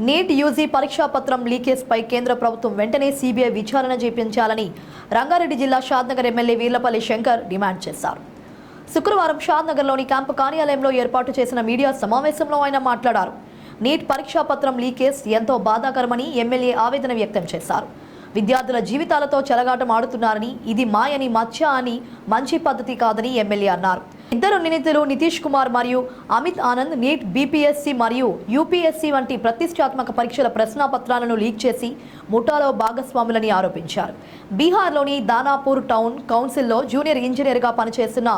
NEET UG పరీక్షా పత్రం లీకేజ్పై కేంద్ర ప్రభుత్వం వెంటనే సీబీఐ విచారణ చేపించాలని రంగారెడ్డి జిల్లా షాద్నగర్ ఎమ్మెల్యే వీర్లపల్లి శంకర్ డిమాండ్ చేశారు. శుక్రవారం షాద్నగర్లోని క్యాంపు కార్యాలయంలో ఏర్పాటు చేసిన మీడియా సమావేశంలో ఆయన మాట్లాడారు. నీట్ పరీక్షా పత్రం లీకేజ్ ఎంతో బాధాకరమని ఎమ్మెల్యే ఆవేదన వ్యక్తం చేశారు. విద్యార్థుల జీవితాలతో చెలగాటం ఆడుతున్నారని, ఇది మాయని మత్స్య అని మంచి పద్ధతి కాదని ఎమ్మెల్యే అన్నారు. ఇద్దరు నిందితులు నితీష్ కుమార్ మరియు అమిత్ ఆనంద్ నీట్, బీపీఎస్సీ మరియు యూపీఎస్సీ వంటి ప్రతిష్టాత్మక పరీక్షల ప్రశ్నాపత్రాలను లీక్ చేసి ముఠాలో భాగస్వాములని ఆరోపించారు. బీహార్లోని దానాపూర్ టౌన్ కౌన్సిల్లో జూనియర్ ఇంజనీర్గా పనిచేస్తున్న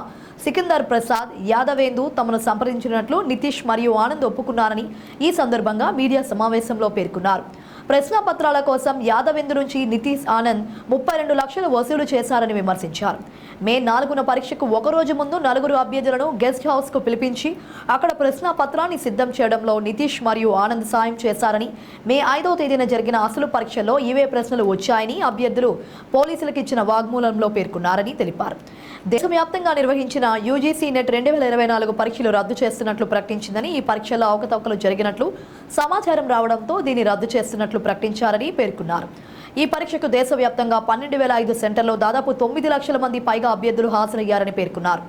సికిందర్ ప్రసాద్ యాదవేందు తమను సంప్రదించినట్లు నితీష్ మరియు ఆనంద్ ఒప్పుకున్నారని ఈ సందర్భంగా మీడియా సమావేశంలో పేర్కొన్నారు. ప్రశ్నాపత్రాల కోసం యాదవేందు నుంచి నితీష్ ఆనంద్ 32 లక్షలు వసూలు చేశారని విమర్శించారు. మే 4న పరీక్షకు ఒకరోజు ముందు 4 అభ్యర్థులను గెస్ట్ హౌస్కు పిలిపించి అక్కడ ప్రశ్నాపత్రాన్ని సిద్ధం చేయడంలో నితీష్ మరియు ఆనంద్ సాయం చేశారని, మే 5వ తేదీన జరిగిన అసలు పరీక్షలో ఇవే ప్రశ్నలు వచ్చాయని అభ్యర్థులు పోలీసులకు ఇచ్చిన వాగ్మూలంలో పేర్కొన్నారని తెలిపారు. దేశవ్యాప్తంగా నిర్వహించిన యూజీసీ నెట్ 2024 పరీక్షలు రద్దు చేస్తున్నట్లు ప్రకటించిందని, ఈ పరీక్షల్లో అవకతవకలు జరిగినట్లు సమాచారం రావడంతో దీన్ని రద్దు చేస్తున్నట్లు ప్రకటించారని పేర్కొన్నారు. ఈ పరీక్షకు దేశవ్యాప్తంగా 12,005 సెంటర్లో దాదాపు 9 లక్షల మంది పైగా అభ్యర్థులు హాజరయ్యారని పేర్కొన్నారు.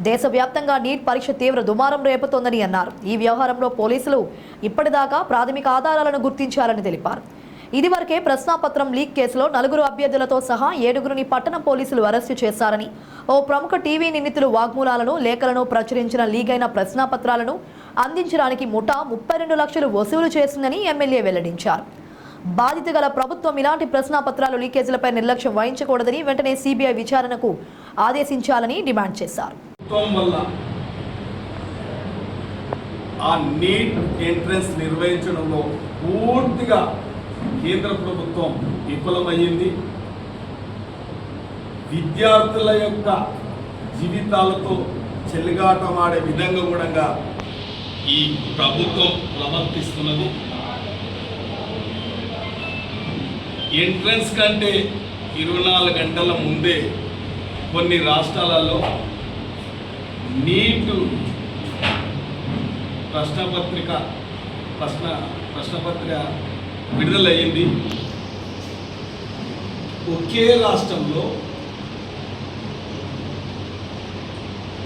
దేశవ్యాప్తంగా నీట్ పరీక్ష తీవ్ర దుమారం రేపుతోందని అన్నారు. ఈ వ్యవహారంలో పోలీసులు ఇప్పటిదాకా ప్రాథమిక ఆధారాలను గుర్తించారని తెలిపారు. ఇదివరకే ప్రశ్నాపత్రం లీక్ కేసులో 4 అభ్యర్థులతో సహా 7గురిని పట్టణ పోలీసులు అరెస్టు చేశారని, ఓ ప్రముఖ టీవీ నిందితులు వాగ్మూలాలను, లేఖలను ప్రచురించిన లీక్ అయిన ప్రశ్నాపత్రాలను అందించడానికి ముఠా 32 లక్షలు వసూలు చేసిందని ఎమ్మెల్యే వెల్లడించారు. బాధిత గల ప్రభుత్వం ఇలాంటి ప్రశ్నాపత్రాలు లీకేజీలపై నిర్లక్ష్యం వహించకూడదని, వెంటనే సీబీఐ విచారణకు ఆదేశించాలని డిమాండ్ చేశారు. ఆ నీట్ ఎంట్రన్స్ నిర్వహించడంలో పూర్తిగా కేంద్ర ప్రభుత్వం విఫలమయ్యింది. విద్యార్థుల యొక్క జీవితాలతో చెలగాటమాడే విధంగా కూడా ఈ ప్రభుత్వం ప్రవర్తిస్తున్నది. ఎంట్రన్స్ కంటే 24 గంటల ముందే కొన్ని రాష్ట్రాలలో నీట్ ప్రశ్నపత్రిక విడుదలయ్యింది. ఒకే రాష్ట్రంలో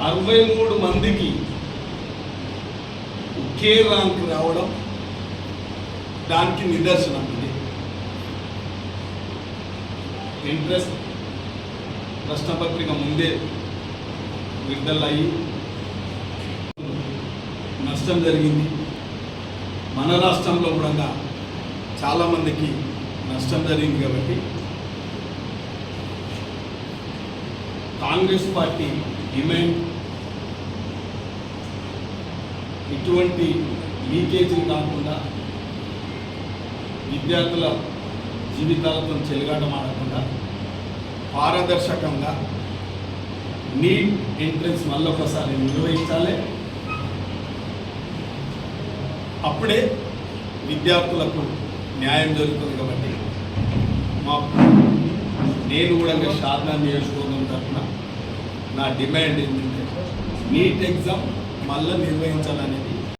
63 మందికి ఒకే ర్యాంక్ రావడం దానికి నిదర్శనం. ఇది ఇంట్రెస్ట్ ప్రశ్నపత్రిక ముందే విడుదలయ్యి నష్టం జరిగింది. మన రాష్ట్రంలో కూడా చాలామందికి నష్టం జరిగింది. కాబట్టి కాంగ్రెస్ పార్టీ డిమాండ్ ఇటువంటి లీకేజీలు కాకుండా, విద్యార్థుల జీవితాలతో చెలగాటం ఆడకుండా పారదర్శకంగా నీట్ ఎంట్రన్స్ మళ్ళొకసారి నిర్వహించాలి. అప్పుడే విద్యార్థులకు న్యాయం జరుగుతుంది. కాబట్టి నేను కూడా షాద్నగర్ నియోజకవర్గం తరఫున నా డిమాండ్ ఏంటంటే నీట్ ఎగ్జామ్ మళ్ళీ నిర్వహించాలని